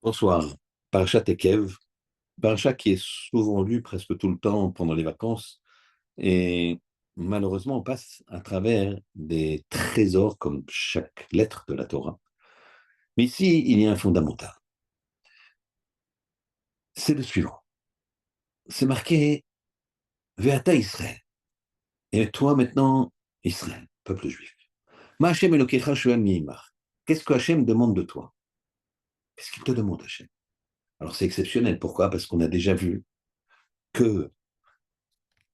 Bonsoir. Parashat Ekev, parashat qui est souvent lu presque tout le temps pendant les vacances. Et malheureusement, on passe à travers des trésors comme chaque lettre de la Torah. Mais ici, il y a un fondamental. C'est le suivant. C'est marqué Ve'ata Israël. Et toi maintenant, Israël, peuple juif. Ma Hashem Elokecha Shoel Mi'imach. Qu'est-ce que Hashem demande de toi? Qu'est-ce qu'il te demande, Hashem? Alors c'est exceptionnel. Pourquoi? Parce qu'on a déjà vu que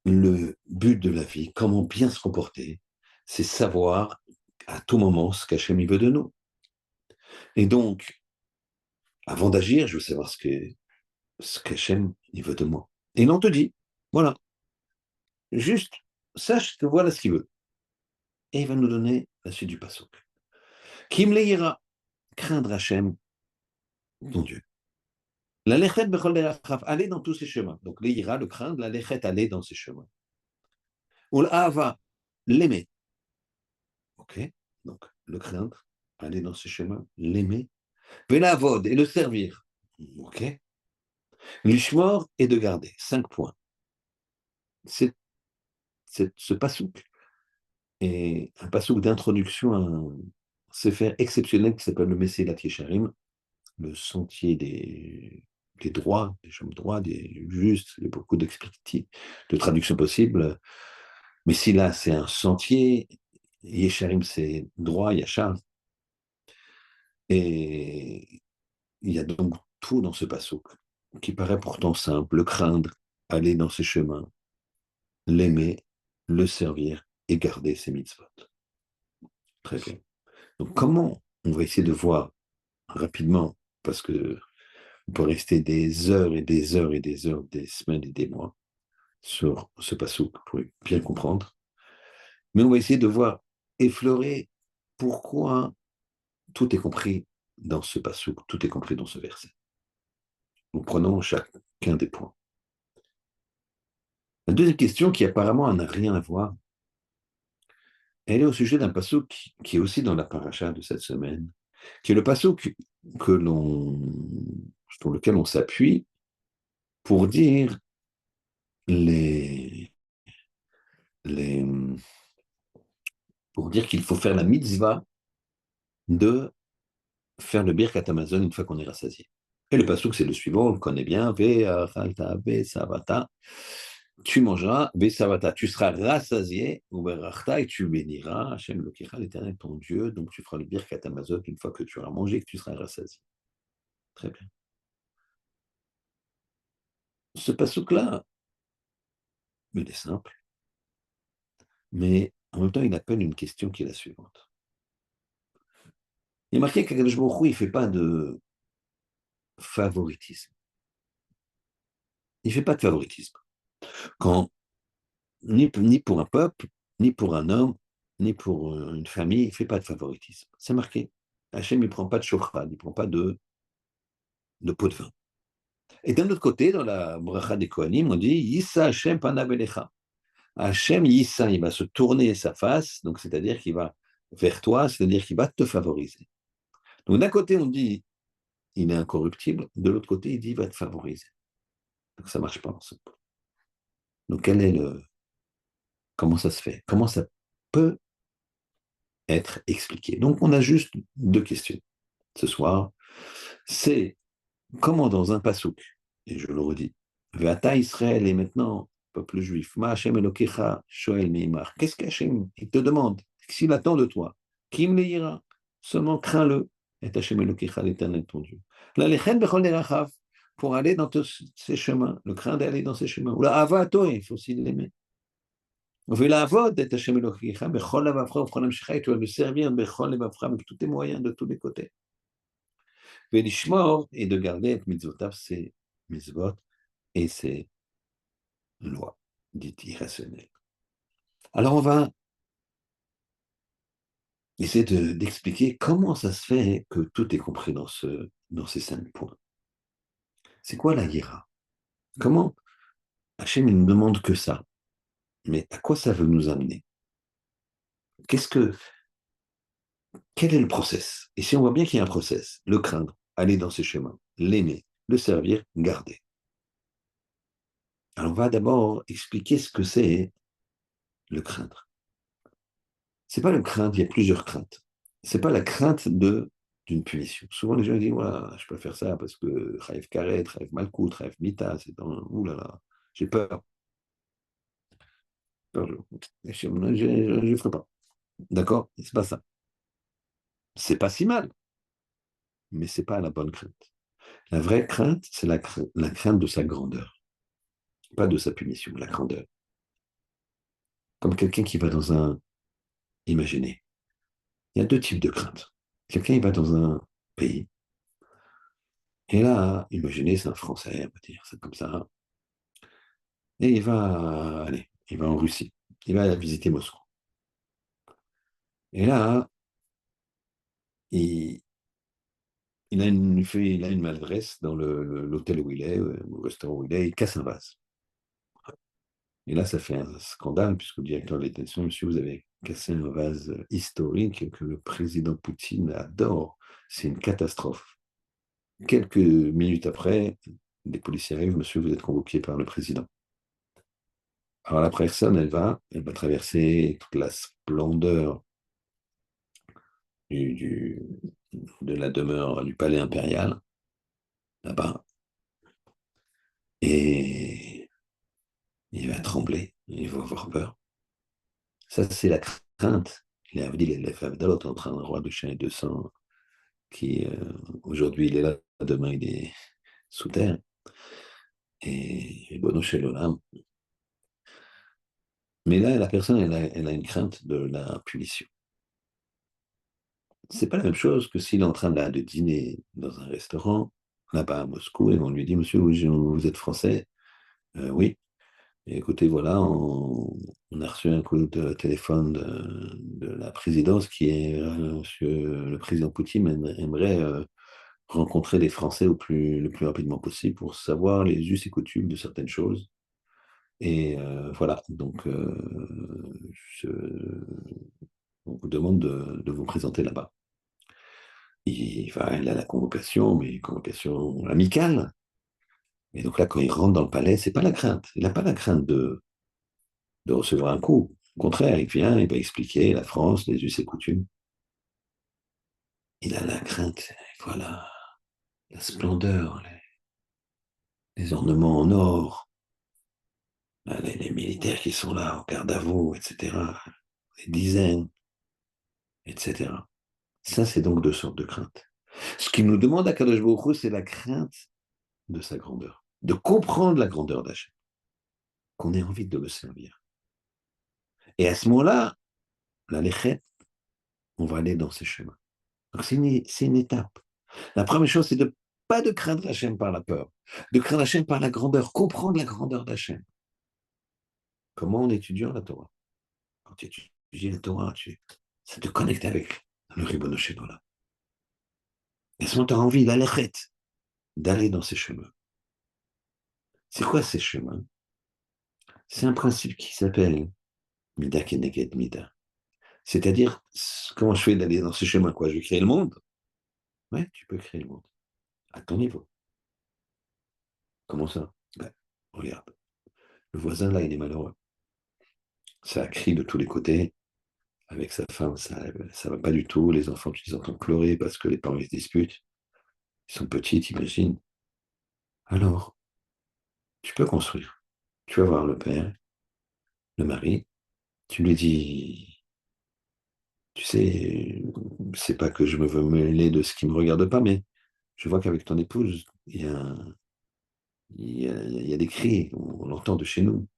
le but de la vie, comment bien se comporter, c'est savoir à tout moment ce qu'Hachem veut de nous. Et donc, avant d'agir, je veux savoir ce qu'Hachem veut de moi. Et il en te dit, voilà, juste sache que voilà ce qu'il veut. Et il va nous donner la suite du passouk. Kim leira, craindre Hachem, ton Dieu. La lechet bechol derachaf, aller dans tous ses chemins. Donc leira, le craindre, la lechet, aller dans ses chemins. Ou l'ava, l'aimer. Ok. Donc le craindre, aller dans ses chemins, l'aimer. Velavod et le servir. Ok. L'ishmor et de garder. 5 points. Ce pasouk est un pasouk d'introduction à un sefer exceptionnel qui s'appelle le Messilat Yesharim, le sentier des droits, des chemins droits, des justes, il y a beaucoup d'explicatifs, de traductions possibles. Mais si là, c'est un sentier, Yesharim, c'est droit, Yachar. Et il y a donc tout dans ce pasouk qui paraît pourtant simple, le craindre, aller dans ses chemins, l'aimer, le servir et garder ses mitzvot. Très bien. Donc comment on va essayer de voir rapidement, parce que on peut rester des heures et des heures et des heures, des semaines et des mois sur ce passouk pour bien comprendre, mais on va essayer de voir effleurer pourquoi tout est compris dans ce passouk, tout est compris dans ce verset. Nous prenons chacun des points. La deuxième question, qui apparemment n'a rien à voir, elle est au sujet d'un passouk qui est aussi dans la paracha de cette semaine, qui est le passouk sur lequel on s'appuie pour dire les, les, pour dire qu'il faut faire la mitzvah de faire le birkat Amazon une fois qu'on est rassasié. Et le passouk, c'est le suivant, on le connaît bien, ve savata, tu mangeras, ve savata, tu seras rassasié, ou et tu béniras, Hachem Elokecha, l'Éternel ton Dieu, donc tu feras le birkat Amazon une fois que tu auras mangé et que tu seras rassasié. Très bien. Ce passouk-là, il est simple, mais en même temps, il appelle une question qui est la suivante. Il est marqué qu'Akadosh Baruch Hu, il ne fait pas de favoritisme. Il ne fait pas de favoritisme. Quand, ni pour un peuple, ni pour un homme, ni pour une famille, il ne fait pas de favoritisme. C'est marqué. Hachem, il ne prend pas de shochrad, il ne prend pas de pot de vin. Et d'un autre côté, dans la bracha des Kohanim, on dit Yissa Hachem panavelecha. Hachem Yissa, il va se tourner sa face, donc c'est-à-dire qu'il va vers toi, c'est-à-dire qu'il va te favoriser. Donc d'un côté, on dit il est incorruptible, de l'autre côté, il dit il va te favoriser. Donc ça ne marche pas ensemble. Donc comment ça se fait? Comment ça peut être expliqué? Donc on a juste deux questions ce soir. C'est comment dans un pasouk, et je le redis, Ve'ata Israël est maintenant peuple juif, Ma Hashem Elokecha Shoel Meimar. Qu'est-ce qu'Hachem il te demande? S'il attend de toi, Kim le ira, seulement crains-le, et Hashem Elokecha l'Éternel ton Dieu. La lechen bechol derachav, pour aller dans tous ses chemins, le craint d'aller dans ses chemins. Ou la avato, il faut aussi l'aimer. ולעבוד את השם אלוקיך בכל לבבך ובכל נפשך, et tu vas le servir בכל לבבך, avec tous tes moyens, de tous les côtés. ולשמור, et de garder את מצוותיו, ses mitzvot, et ses lois, dites irrationnelles. Alors on va essayer d'expliquer comment ça se fait que tout est compris dans ces 5 points. C'est quoi la hiera? Comment Hachem ne nous demande que ça? Mais à quoi ça veut nous amener? Quel est le process? Et si on voit bien qu'il y a un process, le craindre, aller dans ses chemins, l'aimer, le servir, garder. Alors, on va d'abord expliquer ce que c'est le craindre. C'est pas le crainte, il y a plusieurs craintes. C'est pas la crainte d'une punition. Souvent, les gens disent, voilà, je peux faire ça parce que Raïf Karet, Raïf Malkout, Raïf Mita, c'est dans, ouh là là, j'ai peur. Peur, je ne ferai pas. D'accord? C'est pas ça. C'est pas si mal, mais c'est pas la bonne crainte. La vraie crainte, c'est la crainte de sa grandeur, pas de sa punition, la grandeur. Comme quelqu'un qui va dans un... Imaginez, il y a deux types de craintes. Quelqu'un, il va dans un pays, et là, imaginez, c'est un Français, on va dire, c'est comme ça, et il va en Russie, il va visiter Moscou. Et là, il, il a une maladresse dans l'hôtel où il est, au restaurant où il casse un vase. Et là, ça fait un scandale, puisque le directeur de l'État, monsieur, vous avez cassé un vase historique que le président Poutine adore. C'est une catastrophe. Quelques minutes après, des policiers arrivent, monsieur, vous êtes convoqué par le président. Alors la personne, elle va traverser toute la splendeur du, du- de la demeure du palais impérial, là-bas, et il va trembler, il va avoir peur. Ça, c'est la crainte. Il a dit les Favdalot entre un roi de chien et de sang qui, aujourd'hui, il est là, demain, il est sous terre. Et Bono chez l'Olam. Mais là, la personne, elle a une crainte de la punition. C'est pas la même chose que s'il est en train de dîner dans un restaurant, là-bas à Moscou, et on lui dit, monsieur, vous êtes français? Oui. Et écoutez, voilà, on a reçu un coup de téléphone de la présidence qui est, monsieur le président Poutine aimerait rencontrer les Français le plus rapidement possible pour savoir les us et coutumes de certaines choses. Et voilà, donc je, on vous demande de vous présenter là-bas. Il a la convocation, mais convocation amicale. Et donc là, quand il rentre dans le palais, c'est pas la crainte. Il n'a pas la crainte de recevoir un coup. Au contraire, il vient, il va expliquer la France, les us et coutumes. Il a la crainte, voilà, la splendeur, les ornements en or, les militaires qui sont là, en garde à vous, etc. Des dizaines, etc. Ça, c'est donc deux sortes de craintes. Ce qu'il nous demande à Kadosh Baruch Hu, c'est la crainte de sa grandeur, de comprendre la grandeur d'Hachem, qu'on ait envie de le servir. Et à ce moment-là, la lechet, on va aller dans ces chemins. Donc c'est une étape. La première chose, c'est de pas de craindre Hachem par la peur, de craindre Hachem par la grandeur, comprendre la grandeur d'Hachem. Comment en étudiant la Torah? Quand tu étudies la Torah, ça te connecte avec le Ribono Shel Olam. Et à ce moment, tu as envie, la lechet, d'aller dans ces chemins. C'est quoi ces chemins? C'est un principe qui s'appelle Mida Keneged Mida. C'est-à-dire, comment je fais d'aller dans ces chemins, quoi? Je vais créer le monde? Ouais, tu peux créer le monde. À ton niveau. Comment ça? Ben, regarde. Le voisin, là, il est malheureux. Ça crie de tous les côtés. Avec sa femme, ça va pas du tout. Les enfants, tu les entends pleurer parce que les parents ils se disputent. Ils sont petits, t'imagines. Alors, tu peux construire. Tu vas voir le père, le mari. Tu lui dis, tu sais, c'est pas que je me veux mêler de ce qui me regarde pas, mais je vois qu'avec ton épouse, il y a des cris, on l'entend de chez nous.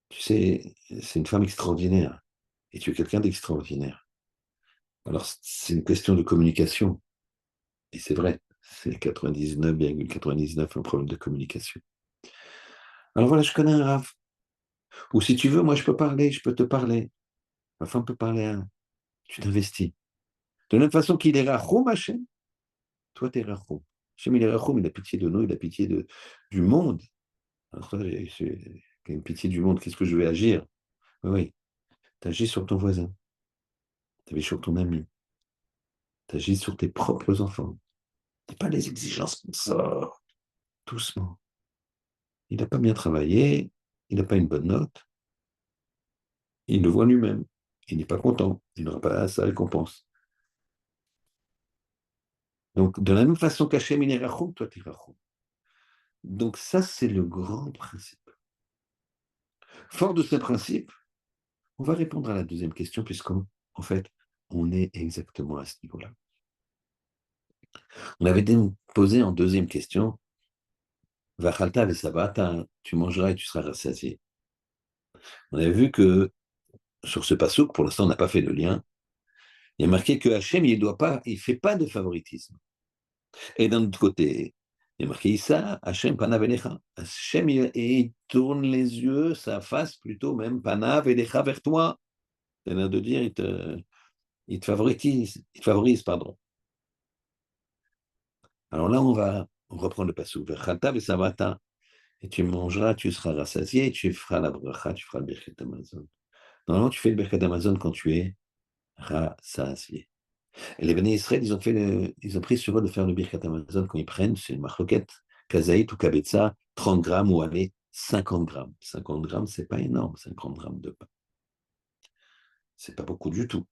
Tu sais, c'est une femme extraordinaire. Et tu es quelqu'un d'extraordinaire. Alors, c'est une question de communication. Et c'est vrai, c'est 99,99 un problème de communication. Alors voilà, je connais un Rav. Ou si tu veux, moi, je peux parler, je peux te parler. Ma femme peut parler à un. Tu t'investis. De la même façon qu'il est Rachoum, Hachem, toi, tu es Rachoum. Hachem, il est Rachoum, il a pitié de nous, il a pitié du monde. Alors toi, j'ai une pitié du monde, qu'est-ce que je vais agir? Oui, oui, tu agis sur ton voisin, tu agis sur ton ami, tu agis sur tes propres enfants, Ce pas les exigences comme ça, doucement. Il n'a pas bien travaillé, il n'a pas une bonne note, il le voit lui-même. Il n'est pas content, il n'aura pas sa récompense. Donc, de la même façon qu'Hachem, il est Rachoum, toi, tu es Rachoum. Donc, ça, c'est le grand principe. Fort de ce principe, on va répondre à la deuxième question, puisqu'en fait, on est exactement à ce niveau-là. On avait posé en deuxième question, Vachalta vesavata, tu mangeras et tu seras rassasié. On avait vu que sur ce passouk, pour l'instant, on n'a pas fait le lien, il y a marqué que Hachem, il ne fait pas de favoritisme. Et d'un autre côté, il y a marqué Issa, Hachem panav elecha. Hachem, il tourne les yeux, sa face plutôt même, panav elecha vers toi. C'est-à-dire de dire, il te favorise, pardon. Alors là, on va reprendre le passouk. Vechalta vesavata. Et tu mangeras, tu seras rassasié, et tu feras la bracha, tu feras le birkat Amazon. Normalement, tu fais le birkat Amazon quand tu es rassasié. Et les béné Israël, ils ont pris sur eux de faire le birkat Amazon quand ils prennent, c'est une marloquette, kazaït ou kabetza, 30 grammes ou allez, 50 grammes. 50 grammes, c'est pas énorme, 50 grammes de pain. C'est pas beaucoup du tout.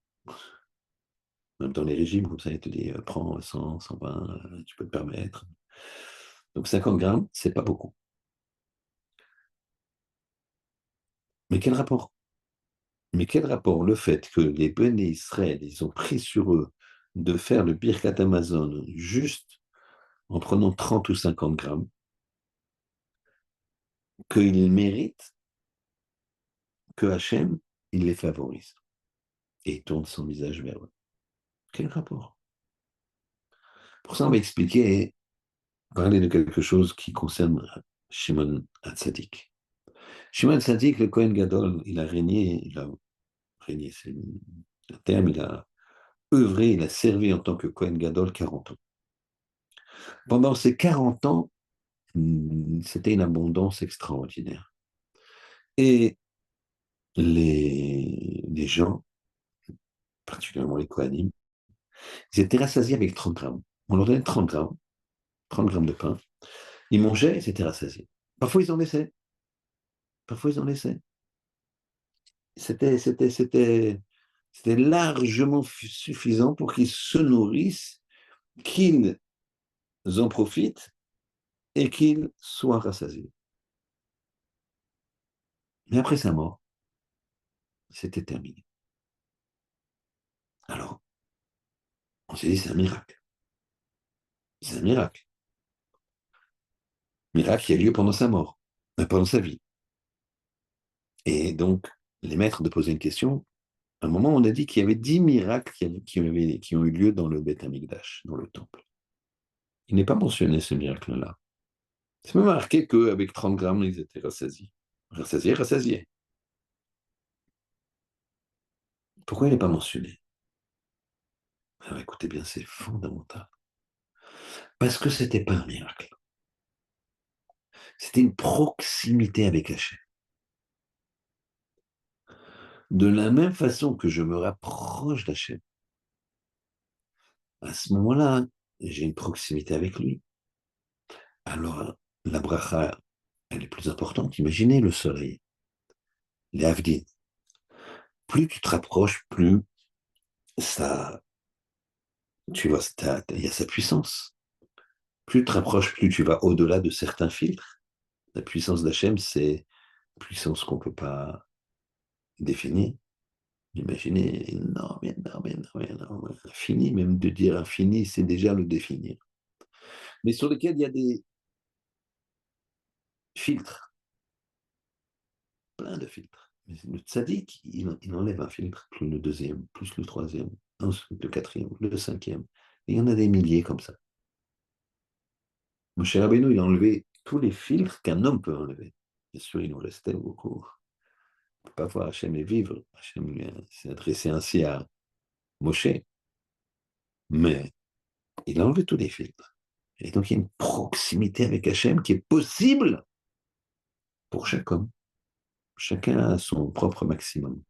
Même dans les régimes, comme ça, ils te disent, prends 100, 120, tu peux te permettre. Donc 50 grammes, c'est pas beaucoup. Mais quel rapport? Mais quel rapport le fait que les béné Israël, ils ont pris sur eux de faire le birkat Amazon juste en prenant 30 ou 50 grammes, qu'ils méritent que Hachem, il les favorise et il tourne son visage vers eux. Quel rapport? Pour ça, on va expliquer, parler de quelque chose qui concerne Shimon Hatzadik. Shimon Hatzadik, le Kohen Gadol, il a régné, c'est le terme, il a œuvré, il a servi en tant que Kohen Gadol 40 ans. Pendant ces 40 ans, c'était une abondance extraordinaire. Et les gens, particulièrement les Kohanim, ils étaient rassasiés avec 30 grammes. On leur donnait 30 grammes de pain. Ils mangeaient et s'étaient rassasiés. Parfois, ils en laissaient. Parfois, ils en laissaient. C'était largement suffisant pour qu'ils se nourrissent, qu'ils en profitent et qu'ils soient rassasiés. Mais après sa mort, c'était terminé. Alors, on s'est dit, c'est un miracle. C'est un miracle. Miracle qui a lieu pendant sa mort, pendant sa vie. Et donc, les maîtres de poser une question. À un moment, on a dit qu'il y avait 10 miracles qui ont eu lieu dans le Beth Amikdash, dans le temple. Il n'est pas mentionné ce miracle-là. C'est même marqué qu'avec 30 grammes, ils étaient rassasiés. Rassasiés, rassasiés. Pourquoi il n'est pas mentionné? Alors écoutez bien, c'est fondamental. Parce que ce n'était pas un miracle. C'était une proximité avec Hachem. De la même façon que je me rapproche d'Hachem, à ce moment-là, j'ai une proximité avec lui. Alors, la bracha, elle est plus importante. Imaginez le soleil, les avdin. Plus tu te rapproches, plus ça, tu vois, il y a sa puissance. Plus tu te rapproches, plus tu vas au-delà de certains filtres. La puissance d'Hachem, c'est une puissance qu'on ne peut pas définir. Imaginez, énorme, énorme, énorme, énorme. Infini, même de dire infini, c'est déjà le définir. Mais sur lequel il y a des filtres, plein de filtres. Mais le tzaddik, il enlève un filtre, plus le deuxième, plus le troisième, ensuite le quatrième, le cinquième. Et il y en a des milliers comme ça. Moshe Rabbeinu, il a enlevé tous les filtres qu'un homme peut enlever. Bien sûr, il nous restait beaucoup. On ne peut pas voir Hachem et vivre. Hachem s'est adressé ainsi à Moshe. Mais il a enlevé tous les filtres. Et donc, il y a une proximité avec Hachem qui est possible pour chaque homme. Chacun a son propre maximum.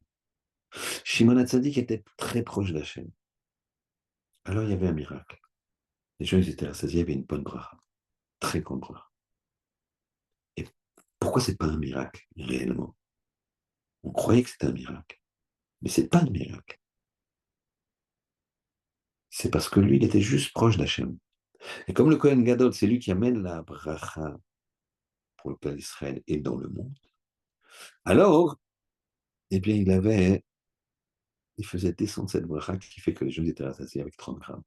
Shimon HaTzadik était très proche d'Hachem. Alors, il y avait un miracle. Les gens, ils étaient rassasiés, il y avait une bonne bracha, très grande bracha. Et pourquoi c'est pas un miracle, réellement? On croyait que c'était un miracle, mais c'est pas un miracle. C'est parce que lui, il était juste proche d'Hachem. Et comme le Kohen Gadol, c'est lui qui amène la bracha pour le peuple d'Israël et dans le monde, alors, eh bien, il faisait descendre cette bracha qui fait que les gens étaient rassasiés avec 30 grammes.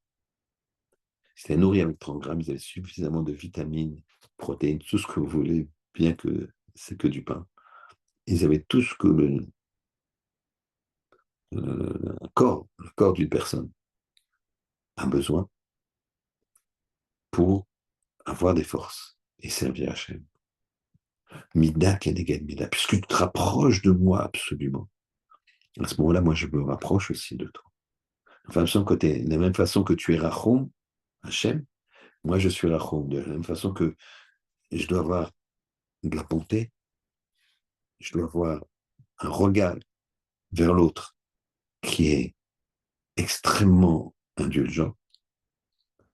Ils étaient nourris avec 30 grammes, ils avaient suffisamment de vitamines, protéines, tout ce que vous voulez, bien que c'est que du pain. Ils avaient tout ce que le corps d'une personne a besoin pour avoir des forces et servir Hachem. Mida keneged mida, puisque tu te rapproches de moi absolument. À ce moment-là, moi, je me rapproche aussi de toi. Enfin, de la même façon que tu es Rachom, Hachem, moi, je suis Rachom. De la même façon que je dois avoir de la bonté, je dois avoir un regard vers l'autre qui est extrêmement indulgent,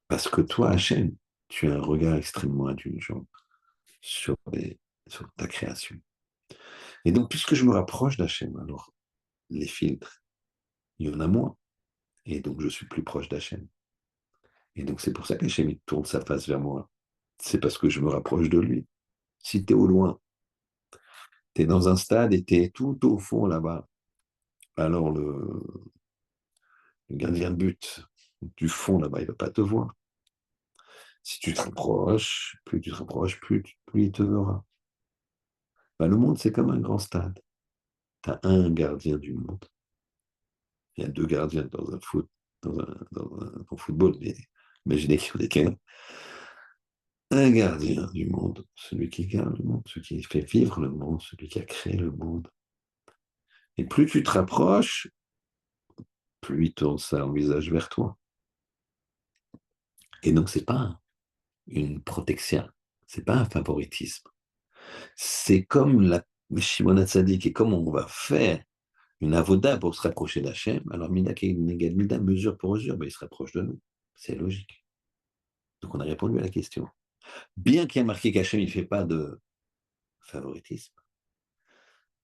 parce que toi, Hachem, tu as un regard extrêmement indulgent sur, sur ta création. Et donc, puisque je me rapproche d'Hachem, alors les filtres, il y en a moins. Et donc, je suis plus proche d'Hachem. Et donc, c'est pour ça qu'Hachem il tourne sa face vers moi. C'est parce que je me rapproche de lui. Si tu es au loin, tu es dans un stade et tu es tout au fond là-bas, alors le gardien de but du fond là-bas, il ne va pas te voir. Si tu te rapproches, plus tu te rapproches, plus il te verra. Ben, le monde, c'est comme un grand stade. Tu as un gardien du monde. Il y a deux gardiens dans un dans football, mais imaginez qu'il y en ait qu'un. Un gardien du monde, celui qui garde le monde, celui qui fait vivre le monde, celui qui a créé le monde. Et plus tu te rapproches, plus il tourne ça visage vers toi. Et donc, c'est pas une protection, c'est pas un favoritisme. C'est comme la Shimon HaTzadik, et comme on va faire une avoda pour se rapprocher d'Hachem, alors Mida Keneged Mida, mesure pour mesure, ben, il se rapproche de nous. C'est logique. Donc, on a répondu à la question. Bien qu'il y ait marqué qu'Hachem, il ne fait pas de favoritisme,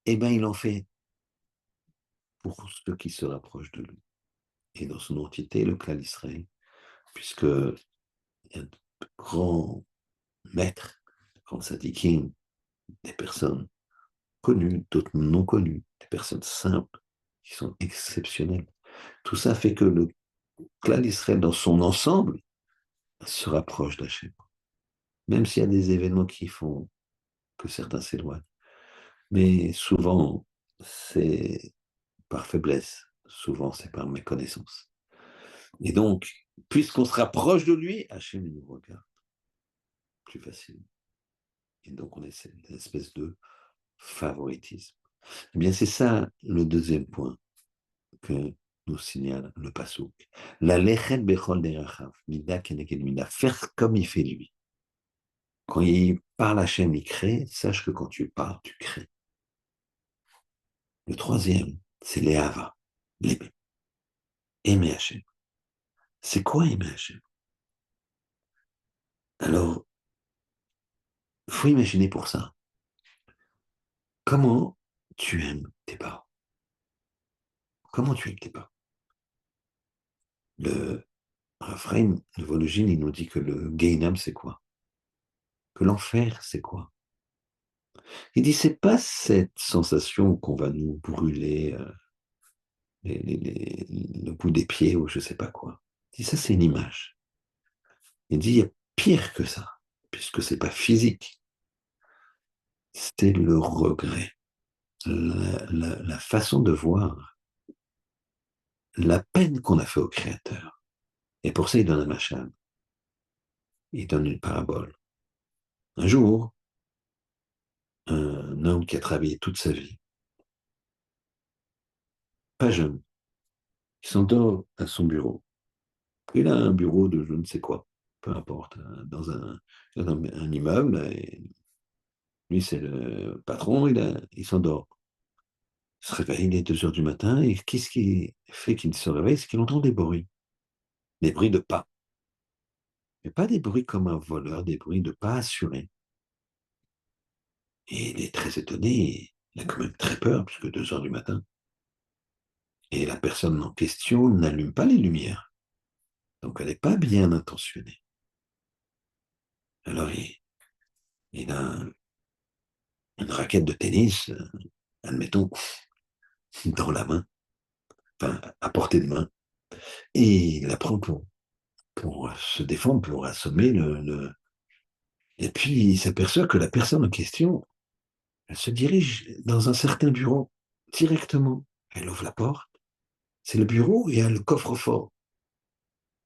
eh bien, il en fait pour ceux qui se rapprochent de lui. Et dans son entité, le clan d'Israël, puisque il y a de grands maîtres, de grands sadikim, des personnes connues, d'autres non connues, des personnes simples, qui sont exceptionnelles. Tout ça fait que le clan d'Israël, dans son ensemble, se rapproche d'Hachem. Même s'il y a des événements qui font que certains s'éloignent. Mais souvent, c'est par faiblesse. Souvent, c'est par méconnaissance. Et donc, puisqu'on se rapproche de lui, Hachem nous regarde plus facilement. Et donc, on essaie une espèce de favoritisme. Eh bien, c'est ça le deuxième point que nous signale le Passouk. La lechet bechol derachav, mida keneged mida, faire comme il fait lui. Quand il parle Hachem, il crée, sache que quand tu parles, tu crées. Le troisième, c'est l'Ehava, l'aimer. Aimer Hachem. C'est quoi aimer Hachem? Alors, il faut imaginer pour ça. Comment tu aimes tes parents? Comment tu aimes tes parents? Le Raphaël de Vologine, il nous dit que le Gehinam, c'est quoi? Que l'enfer, c'est quoi? Il dit, c'est pas cette sensation qu'on va nous brûler le bout des pieds ou je sais pas quoi. Il dit, ça, c'est une image. Il dit, il y a pire que ça, puisque c'est pas physique. C'est le regret, la façon de voir la peine qu'on a fait au Créateur. Et pour ça, il donne un machal, il donne une parabole. Un jour, un homme qui a travaillé toute sa vie, pas jeune, il s'endort à son bureau. Il a un bureau de je ne sais quoi, peu importe, un immeuble, et lui c'est le patron, il s'endort. Il se réveille, il est 2 heures du matin, et qu'est-ce qui fait qu'il se réveille? C'est qu'il entend des bruits de pas. mais pas des bruits comme un voleur, des bruits de pas assurés. Et il est très étonné, il a quand même très peur, puisque 2 heures du matin. Et la personne en question n'allume pas les lumières. Donc elle n'est pas bien intentionnée. Alors il a une raquette de tennis, admettons, dans la main, enfin à portée de main, et il la prend pour se défendre, pour assommer Et puis il s'aperçoit que la personne en question, elle se dirige dans un certain bureau, directement. Elle ouvre la porte, c'est le bureau, et il y a le coffre-fort,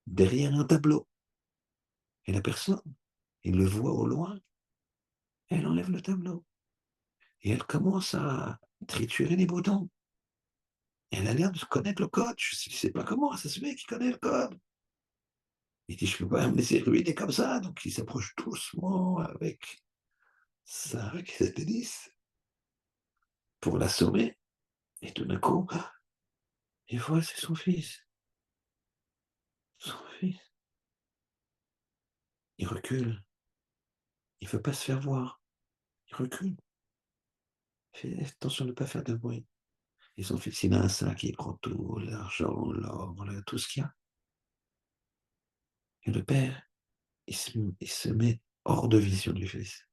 derrière un tableau. Et la personne, il le voit au loin, elle enlève le tableau. Et elle commence à triturer les boutons. Et elle a l'air de connaître le code. Je ne sais pas comment ça se fait qu'il connaît le code. Il dit, je ne peux pas me laisser ruiner comme ça. Donc il s'approche doucement avec sa raquette de tennis pour l'assommer. Et tout d'un coup, il voit, c'est son fils. Son fils. Il recule. Il ne veut pas se faire voir. Il recule. Il fait attention de ne pas faire de bruit. Et son fils, il a un sac, il prend tout, l'argent, l'or, tout ce qu'il y a. Et le père, il se met hors de vision du fils.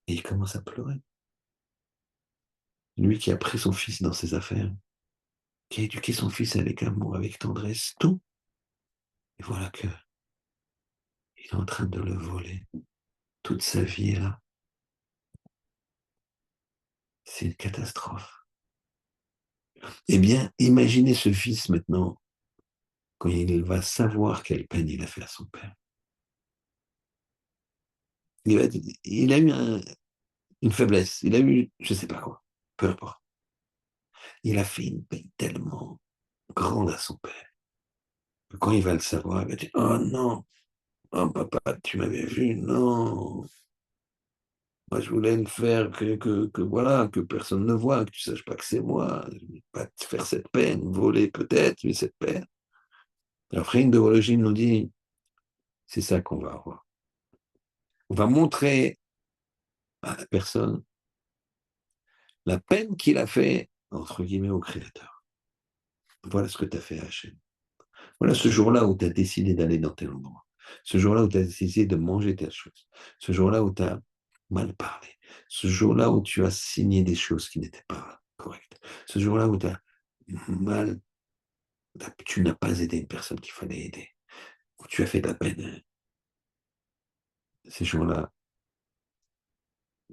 Et il commence à pleurer. Lui qui a pris son fils dans ses affaires, qui a éduqué son fils avec amour, avec tendresse, tout. Et voilà que il est en train de le voler. Toute sa vie est là. C'est une catastrophe. Eh bien, imaginez ce fils maintenant, quand il va savoir quelle peine il a fait à son père. Il a eu une faiblesse, il a eu, je ne sais pas quoi, peu importe. Il a fait une peine tellement grande à son père, que quand il va le savoir, il va dire, oh non, oh papa, tu m'avais vu, non. Moi, je voulais le faire que voilà, que personne ne voit, que tu ne saches pas que c'est moi. Je ne vais pas te faire cette peine, voler peut-être, mais cette peine. Après, une d'origine nous dit, c'est ça qu'on va avoir. On va montrer à la personne la peine qu'il a fait, entre guillemets, au Créateur. Voilà ce que tu as fait à Hachem. Voilà ce jour-là où tu as décidé d'aller dans tel endroit. Ce jour-là où tu as décidé de manger telle chose. Ce jour-là où tu as mal parlé. Ce jour-là où tu as signé des choses qui n'étaient pas correctes. Ce jour-là où tu as mal, tu n'as pas aidé une personne qu'il fallait aider. Où tu as fait de la peine. Ces jours-là,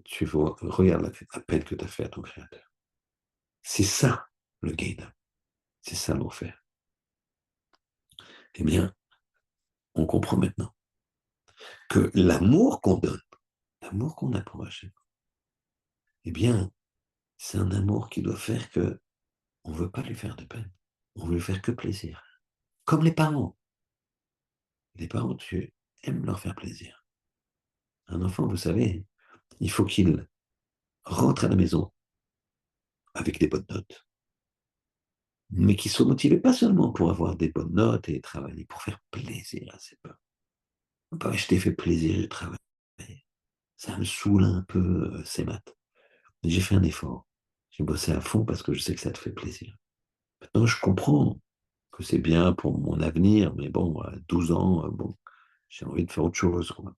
tu vois, regarde la peine que tu as fait à ton Créateur. C'est ça le gain. C'est ça l'enfer. Eh bien, on comprend maintenant que l'amour qu'on donne, l'amour qu'on a pour Hachem, eh bien, c'est un amour qui doit faire que on ne veut pas lui faire de peine. On veut lui faire que plaisir. Comme les parents. Les parents, tu aimes leur faire plaisir. Un enfant, vous savez, il faut qu'il rentre à la maison avec des bonnes notes, mais qu'il soit motivé pas seulement pour avoir des bonnes notes et travailler, pour faire plaisir à ses parents. Pas, je t'ai fait plaisir, j'ai travaillé. Ça me saoule un peu, ces maths. J'ai fait un effort. J'ai bossé à fond parce que je sais que ça te fait plaisir. Maintenant, je comprends que c'est bien pour mon avenir, mais bon, à 12 ans, bon, j'ai envie de faire autre chose, quoi.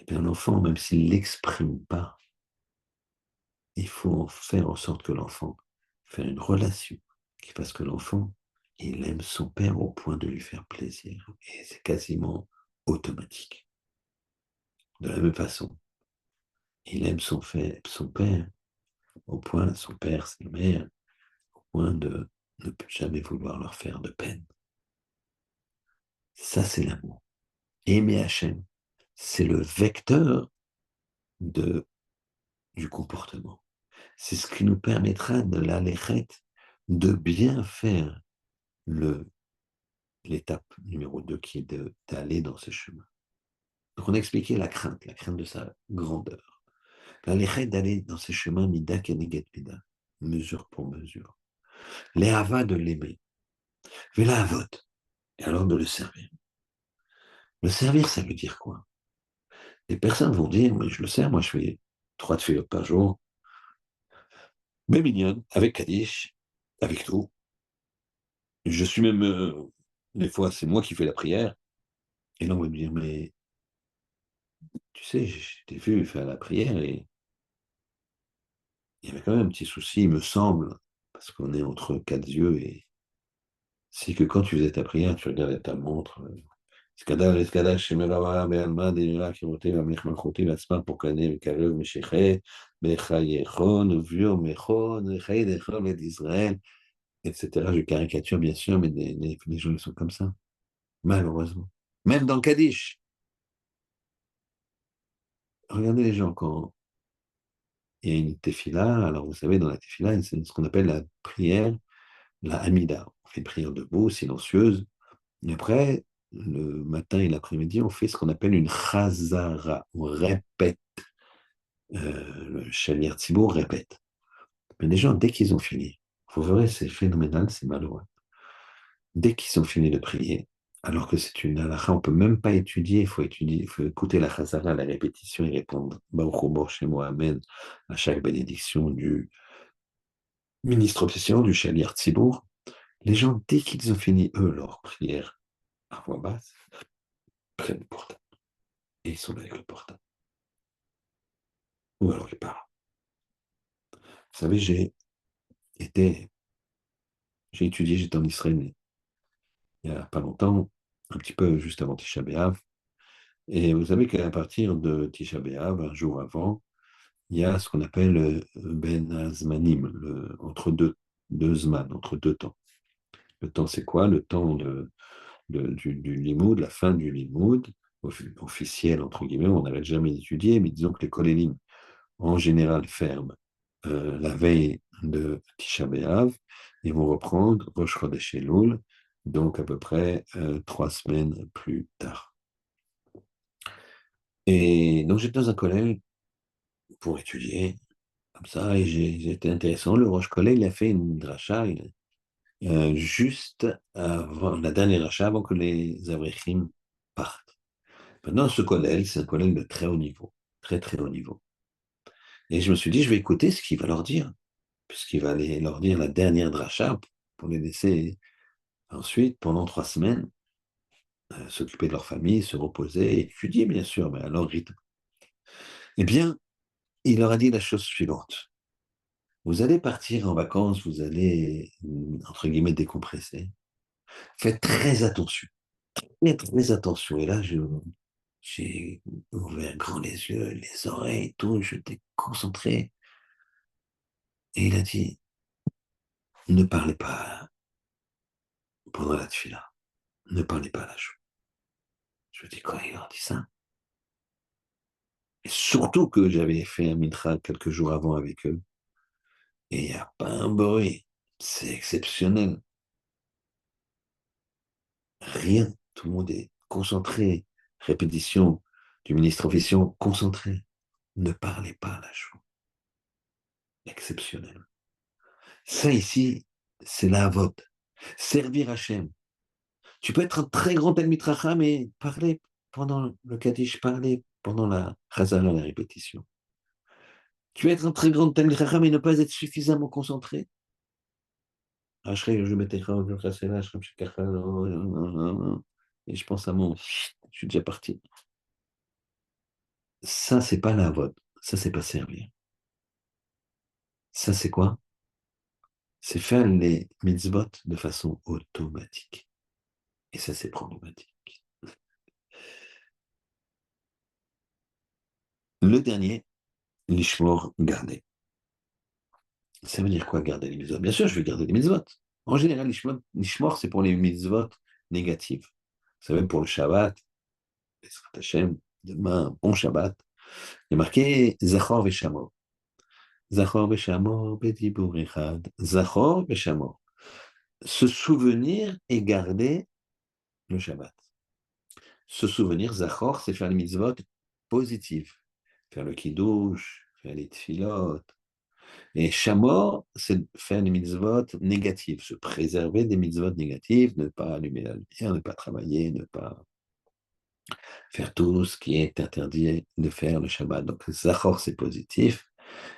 Et bien, l'enfant, même s'il ne l'exprime pas, il faut faire en sorte que l'enfant fasse une relation qui fasse que l'enfant, il aime son père au point de lui faire plaisir. Et c'est quasiment automatique. De la même façon, il aime son père au point, son père, sa mère, au point de ne plus jamais vouloir leur faire de peine. Ça, c'est l'amour. Aimer Hachem, c'est le vecteur de, du comportement. C'est ce qui nous permettra de l'aléchet, de bien faire l'étape numéro 2 qui est d'aller dans ce chemin. Donc on a expliqué la crainte de sa grandeur. L'aléchet d'aller dans ces chemins, mida keneget mida, mesure pour mesure. L'éhava de l'aimer. Véla avot. Et alors de le servir. Le servir, ça veut dire quoi? Les personnes vont dire, mais je le sers, moi je fais 3 tefilot par jour, mais mignonne, avec Kaddish, avec tout. Je suis même, des fois, c'est moi qui fais la prière. Et là, on va me dire, mais tu sais, je t'ai vu faire la prière et il y avait quand même un petit souci, il me semble, parce qu'on est entre quatre yeux et c'est que quand tu faisais ta prière, tu regardais ta montre. Skadal, Skadal, Shemelavara, Be'alma, Deira, Kirote, Vamech Malchote, Vatzma, Pokane, Vekarev, Mesheche, Bechayechon, Vio, Mechon, Vechayechon, d'Israël, etc. Je caricature, bien sûr, mais les gens ils sont comme ça, malheureusement. Même dans Kaddish. Regardez les gens, quand il y a une tefila, alors vous savez, dans la tefila, c'est ce qu'on appelle la prière, la Hamida. On fait une prière debout, silencieuse. Et après, le matin et l'après-midi, on fait ce qu'on appelle une chazara. On répète. Le Shaliar Tzibour répète. Mais les gens, dès qu'ils ont fini, vous verrez, c'est phénoménal, c'est malheureux. Dès qu'ils ont fini de prier, alors que c'est une halakha, on ne peut même pas étudier, il faut écouter la chazara, la répétition et répondre Baruch Hu chez Mohamed à chaque bénédiction du ministre officiel du Shaliar Tzibour. Les gens, dès qu'ils ont fini, eux, leur prière à voix basse, prennent le portable. Et ils sont avec le portable. Ou alors ils parlent. Vous savez, été, j'ai étudié, j'étais en Israël il n'y a pas longtemps, un petit peu juste avant Tisha B'Av. Et vous savez qu'à partir de Tisha B'Av, un jour avant, il y a ce qu'on appelle Ben Azmanim, entre deux Zman, entre deux temps. Le temps, c'est quoi? Le temps du limoud, la fin du limoud, officiel, entre guillemets, on n'avait jamais étudié, mais disons que les kolélim, en général, ferment la veille de Tisha B'Av et vont reprendre Rosh Chodesh Elul, donc à peu près 3 semaines plus tard. Et donc j'étais dans un collège pour étudier, comme ça, et j'ai été intéressant. Le Rosh Collège, il a fait une dracha juste avant, la dernière dracha, avant que les Avrechim partent. Maintenant, ce collège, c'est un collège de très haut niveau, très très haut niveau. Et je me suis dit, je vais écouter ce qu'il va leur dire, puisqu'il va aller leur dire la dernière dracha pour les laisser ensuite, pendant 3 semaines, s'occuper de leur famille, se reposer, et étudier, bien sûr, mais à leur rythme. Eh bien, il leur a dit la chose suivante. Vous allez partir en vacances, vous allez, entre guillemets, décompresser. Faites très attention. Faites très attention. Et là, j'ai ouvert grand les yeux, les oreilles, tout, j'étais concentré. Et il a dit, ne parlez pas pendant la tefila. Ne parlez pas à la joue. Je me dis, quoi, il leur dit ça? Et surtout que j'avais fait un mitra quelques jours avant avec eux. Et il n'y a pas un bruit. C'est exceptionnel. Rien. Tout le monde est concentré. Répétition du ministre officiel, concentré. Ne parlez pas à la joue. Exceptionnel. Ça ici, c'est la vote. Servir Hachem. Tu peux être un très grand Talmid Chacham mais parler pendant le Kaddish, parler pendant la Chazala, la répétition. Tu peux être un très grand Talmid Chacham et ne pas être suffisamment concentré. Je m'étais et je pense à mon. Je suis déjà parti. Ça, c'est pas la vote. Ça, c'est pas servir. Ça, c'est quoi? C'est faire les mitzvot de façon automatique. Et ça, c'est problématique. Le dernier, l'ishmor, garder. Ça veut dire quoi, garder les mitzvot? Bien sûr, je vais garder les mitzvot. En général, l'ishmor, c'est pour les mitzvot négatives. Vous savez, pour le Shabbat, Bezrat Hashem, demain, bon Shabbat, il y a marqué Zachor Veshamor. Zachor Veshamor, Bedibur Echad. Zachor Veshamor. Se souvenir et garder le Shabbat. Se souvenir, Zachor, c'est faire les mitzvot positives. Faire le kiddush, faire les tfilot, Et Shamor, c'est faire des mitzvot négatives, se préserver des mitzvot négatives, ne pas allumer la lumière, ne pas travailler, ne pas faire tout ce qui est interdit de faire le Shabbat. Donc, Zachor, c'est positif,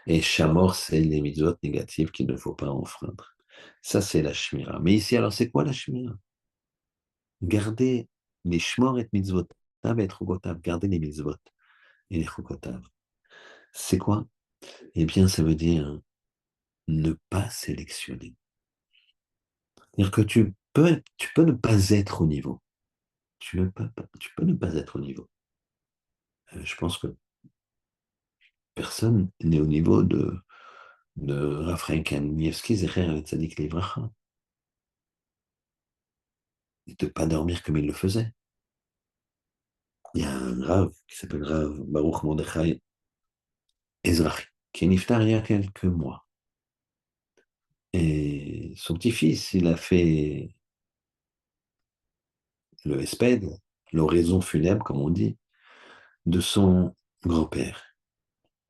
et Shamor, c'est les mitzvot négatives qu'il ne faut pas enfreindre. Ça, c'est la Shmira. Mais ici, alors, c'est quoi la Shmira? Garder les Shmor et mitzvot, et Chukotav, garder les mitzvot et les Chukotav. C'est quoi? Eh bien, ça veut dire ne pas sélectionner. C'est-à-dire que tu peux ne pas être au niveau. Tu peux ne pas être au niveau. Je pense que personne n'est au niveau de Raphaël Kanievski, Zecher Tzadik Livracha, de ne pas dormir comme il le faisait. Il y a un Rav qui s'appelle Rav Baruch Mordechai Ezrahi, qui est niftar il y a quelques mois. Et son petit-fils, il a fait le hesped, l'oraison funèbre, comme on dit, de son grand-père,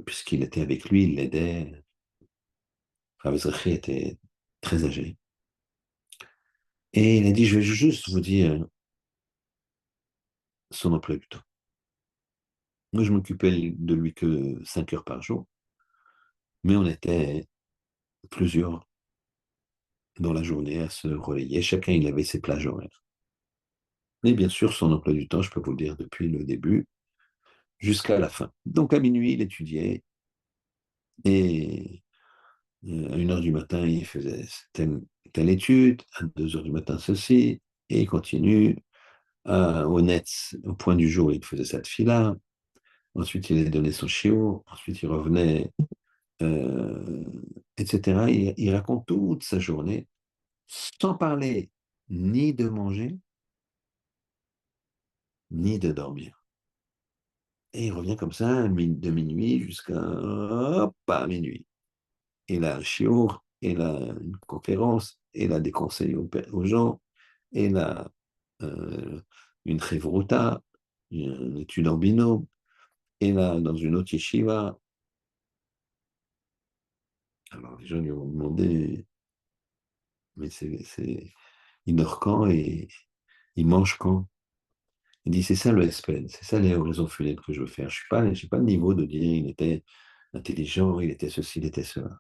puisqu'il était avec lui, il l'aidait. Rav Ezrahi était très âgé. Et il a dit, je vais juste vous dire son emploi du temps. Moi, je m'occupais de lui que 5 heures par jour, mais on était plusieurs dans la journée à se relayer. Chacun, il avait ses plages horaires. Et bien sûr, son emploi du temps, je peux vous le dire depuis le début jusqu'à la fin. Donc, à minuit, il étudiait et à 1 heure du matin, il faisait telle étude, à 2 heures du matin, ceci, et il continue. Au net, au point du jour, il faisait cette fille-là. Ensuite, il a donné son chiot. Ensuite, il revenait, euh, etc. Il raconte toute sa journée sans parler ni de manger, ni de dormir. Et il revient comme ça de minuit jusqu'à hop, à minuit. Il a un chiot, il a une conférence, il a des conseils aux gens, il a euh, une chevruta, une étude en binôme, il a dans une autre yeshiva. Alors les gens lui ont demandé, mais il dort quand et il mange quand? Il dit, c'est ça le SPN, c'est ça les raisons funèbres que je veux faire. Je n'ai pas le niveau de dire il était intelligent, il était ceci, il était cela.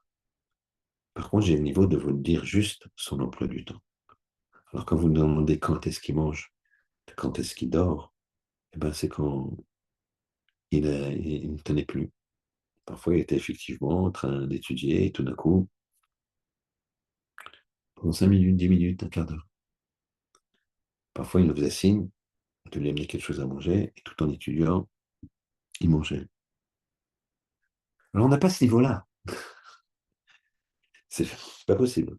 Par contre, j'ai le niveau de vous dire juste son emploi du temps. Alors quand vous me demandez quand est-ce qu'il mange, quand est-ce qu'il dort, eh ben, c'est quand il ne tenait plus. Parfois, il était effectivement en train d'étudier et tout d'un coup, pendant 5 minutes, 10 minutes, un quart d'heure. Parfois, il nous faisait signe de lui amener quelque chose à manger et tout en étudiant, il mangeait. Alors, on n'a pas ce niveau-là. C'est pas possible.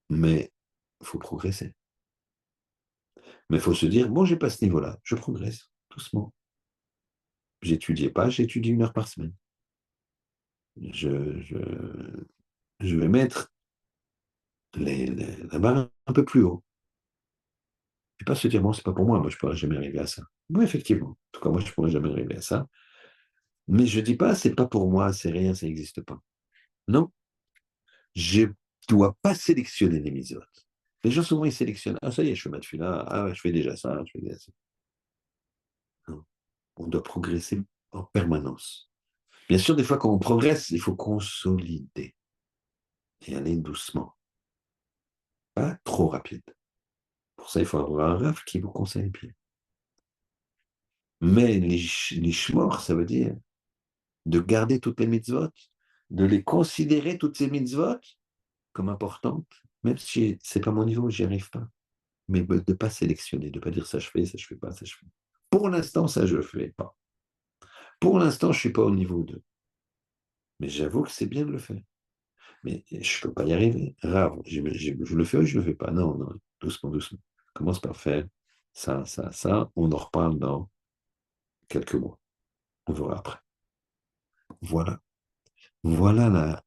Mais il faut progresser. Mais il faut se dire, bon, j'ai pas ce niveau-là, je progresse doucement. J'étudiais pas, j'étudie 1 heure par semaine. Je, je, je vais mettre la barre un peu plus haut. Et pas se dire, bon, c'est pas pour moi je ne pourrais jamais arriver à ça. Oui, effectivement. En tout cas, moi, je ne pourrais jamais arriver à ça. Mais je ne dis pas, c'est pas pour moi, c'est rien, ça n'existe pas. Non, je ne dois pas sélectionner les mitzvot. Les gens, souvent, ils sélectionnent. Ah, ça y est, je fais ma tefila. Ah, ouais, je fais déjà ça, je fais déjà ça. Non. On doit progresser en permanence. Bien sûr, des fois, quand on progresse, il faut consolider et aller doucement, pas trop rapide. Pour ça, il faut avoir un raf qui vous conseille bien. Mais les shmor, ça veut dire de garder toutes les mitzvot, de les considérer, toutes ces mitzvot, comme importantes, même si ce n'est pas mon niveau, j'y arrive pas. Mais de ne pas sélectionner, de ne pas dire ça je fais, ça je fais pas, ça je fais. Pour l'instant, ça je ne fais pas. Pour l'instant, je ne suis pas au niveau 2. Mais j'avoue que c'est bien de le faire. Mais je ne peux pas y arriver. Rare, je le fais ou je ne le fais pas. Non, non, doucement, doucement. Commence par faire ça, ça, ça. On en reparle dans quelques mois. On verra après. Voilà. Voilà la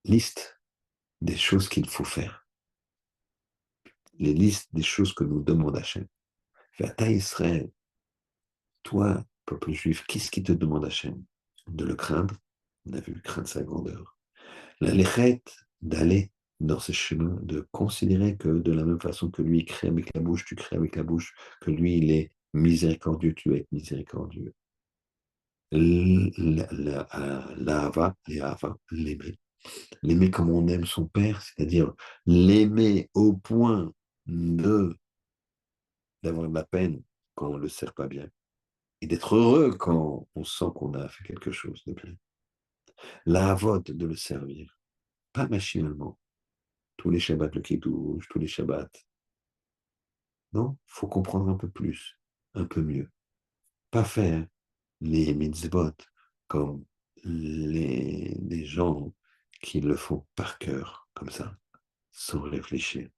liste des choses qu'il faut faire. Les listes des choses que nous demande Hachem. Fais Israël. Toi, peuple juif, qu'est-ce qui te demande Hachem? De le craindre, on a vu, craindre sa grandeur. La lechet, d'aller dans ses chemins, de considérer que de la même façon que lui il crée avec la bouche, tu crées avec la bouche, que lui il est miséricordieux, tu es miséricordieux. L'ahava, l'aimer. L'aimer comme on aime son père, c'est-à-dire l'aimer au point de d'avoir de la peine quand on ne le sert pas bien et d'être heureux quand on sent qu'on a fait quelque chose de bien. L'avod, de le servir, pas machinalement. Tous les Shabbats, le Kiddush, tous les Shabbats. Non, il faut comprendre un peu plus, un peu mieux. Pas faire les mitzvot comme les gens qui le font par cœur, comme ça, sans réfléchir,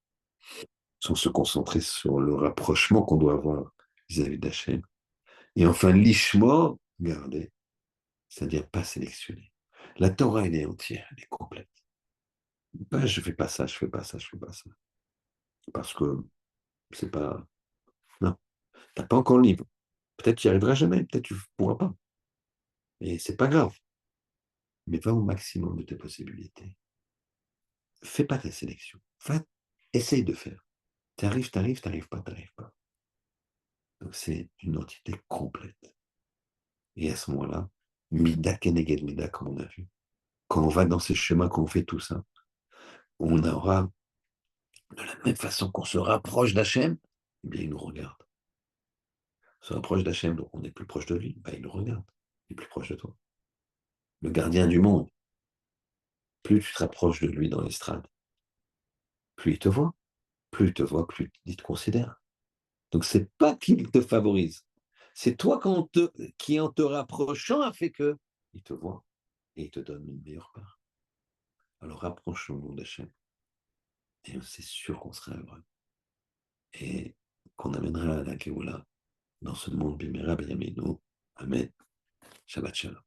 sans se concentrer sur le rapprochement qu'on doit avoir vis-à-vis d'Hachem. Et enfin, l'ishma, garder, c'est-à-dire pas sélectionner. La Torah, elle est entière, elle est complète. Pas je fais pas ça, je fais pas ça, je fais pas ça. Parce que c'est pas. Non, t'as pas encore le livre. Peut-être tu n'y arriveras jamais, peut-être tu ne pourras pas. Et c'est pas grave. Mais va au maximum de tes possibilités. Fais pas ta sélection. Essaye de faire. T'arrives pas, t'arrives pas. Donc c'est une entité complète. Et à ce moment-là, Mida Keneged Mida, comme on a vu, quand on va dans ces chemins, quand on fait tout ça, on aura, de la même façon qu'on se rapproche d'Hachem, eh bien, il nous regarde. On se rapproche d'Hachem, donc on est plus proche de lui, bah, il nous regarde. Il est plus proche de toi. Le gardien du monde, plus tu te rapproches de lui dans l'estrade, plus il te voit. Plus il te voit, plus il te considère. Donc, c'est pas qu'il te favorise. C'est toi qui, en te rapprochant, a fait que il te voit et il te donne une meilleure part. Alors, rapprochons-nous d'Hachem. Et c'est sûr qu'on sera heureux. Et qu'on amènera à la Géoula dans ce monde Bimera B'Yaminu. Amen. Shabbat Shalom.